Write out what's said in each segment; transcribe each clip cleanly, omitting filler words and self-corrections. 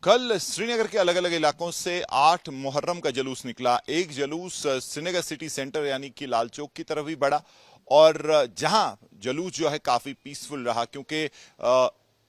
कल श्रीनगर के अलग अलग इलाकों से 8 मुहर्रम का जुलूस निकला। एक जुलूस श्रीनगर सिटी सेंटर यानी कि लाल चौक की तरफ भी बढ़ा और जहां जुलूस जो है काफी पीसफुल रहा, क्योंकि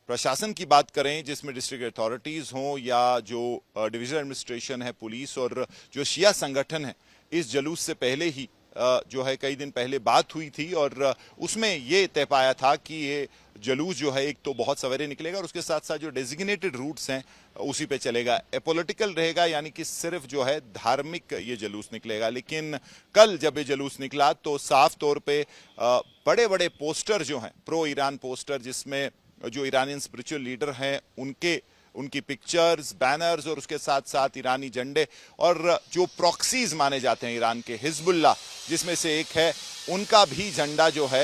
प्रशासन की बात करें जिसमें डिस्ट्रिक्ट अथॉरिटीज हों या जो डिवीजन एडमिनिस्ट्रेशन है, पुलिस और जो शिया संगठन है, इस जुलूस से पहले ही जो है कई दिन पहले बात हुई थी और उसमें ये तय पाया था कि ये जुलूस जो है एक तो बहुत सवेरे निकलेगा और उसके साथ साथ जो डेजिग्नेटेड रूट्स हैं उसी पे चलेगा, एपोलिटिकल रहेगा, यानी कि सिर्फ जो है धार्मिक ये जुलूस निकलेगा। लेकिन कल जब ये जुलूस निकला तो साफ तौर पे बड़े बड़े पोस्टर जो हैं, प्रो ईरान पोस्टर, जिसमें जो ईरानियन स्पिरिचुअल लीडर हैं उनकी पिक्चर्स, बैनर्स और उसके साथ साथ ईरानी झंडे और जो प्रॉक्सीज माने जाते हैं ईरान के, हिजबुल्लाह जिसमें से एक है, उनका भी झंडा जो है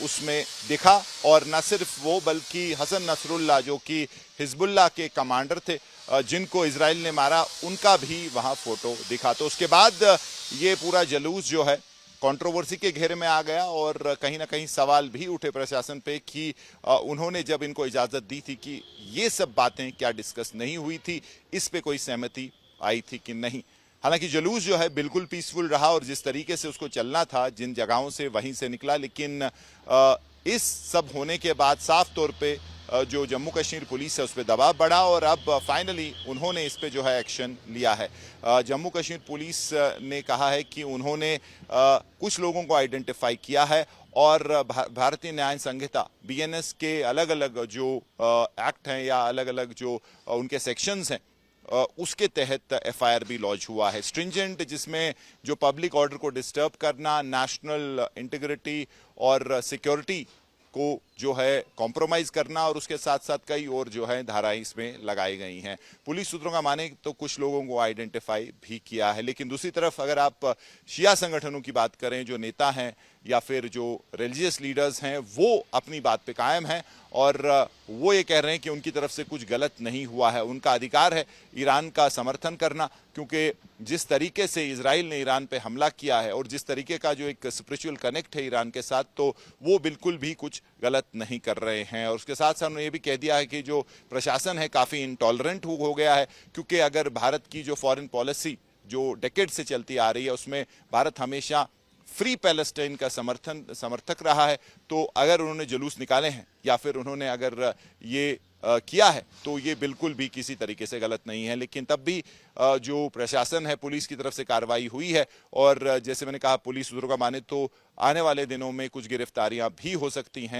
उसमें दिखा। और न सिर्फ वो बल्कि हसन नसरुल्लाह जो कि हिजबुल्लाह के कमांडर थे जिनको इजराइल ने मारा, उनका भी वहां फोटो दिखा। तो उसके बाद ये पूरा जुलूस जो है कंट्रोवर्सी के घेरे में आ गया और कहीं ना कहीं सवाल भी उठे प्रशासन पे कि उन्होंने जब इनको इजाजत दी थी कि ये सब बातें क्या डिस्कस नहीं हुई थी, इस पे कोई सहमति आई थी कि नहीं। हालांकि जुलूस जो है बिल्कुल पीसफुल रहा और जिस तरीके से उसको चलना था, जिन जगहों से वहीं से निकला। लेकिन इस सब होने के बाद साफ तौर पे जो जम्मू कश्मीर पुलिस है उस पर दबाव बढ़ा और अब फाइनली उन्होंने इस पे जो है एक्शन लिया है। जम्मू कश्मीर पुलिस ने कहा है कि उन्होंने कुछ लोगों को आइडेंटिफाई किया है और भारतीय न्याय संहिता बीएनएस के अलग अलग जो एक्ट हैं या अलग अलग जो उनके सेक्शंस हैं उसके तहत एफआईआर भी लॉन्च हुआ है, स्ट्रिंजेंट, जिसमें जो पब्लिक ऑर्डर को डिस्टर्ब करना, नेशनल इंटीग्रिटी और सिक्योरिटी को जो है कॉम्प्रोमाइज करना और उसके साथ साथ कई और जो है धाराएं इसमें लगाई गई हैं। पुलिस सूत्रों का माने तो कुछ लोगों को आइडेंटिफाई भी किया है। लेकिन दूसरी तरफ अगर आप शिया संगठनों की बात करें, जो नेता हैं या फिर जो रिलीजियस लीडर्स हैं, वो अपनी बात पे कायम हैं और वो ये कह रहे हैं कि उनकी तरफ से कुछ गलत नहीं हुआ है। उनका अधिकार है ईरान का समर्थन करना, क्योंकि जिस तरीके से इजराइल ने ईरान पे हमला किया है और जिस तरीके का जो एक स्पिरिचुअल कनेक्ट है ईरान के साथ, तो वो बिल्कुल भी कुछ गलत नहीं कर रहे हैं। और उसके साथ साथ उन्होंने ये भी कह दिया है कि जो प्रशासन है काफ़ी इंटॉलरेंट हो गया है, क्योंकि अगर भारत की जो फॉरेन पॉलिसी जो डेकेड से चलती आ रही है उसमें भारत हमेशा फ्री पैलेस्टाइन का समर्थक रहा है, तो अगर उन्होंने जुलूस निकाले हैं या फिर उन्होंने अगर ये किया है तो ये बिल्कुल भी किसी तरीके से गलत नहीं है। लेकिन तब भी जो प्रशासन है, पुलिस की तरफ से कार्रवाई हुई है और जैसे मैंने कहा, पुलिस सूत्रों का माने तो आने वाले दिनों में कुछ गिरफ्तारियां भी हो सकती हैं।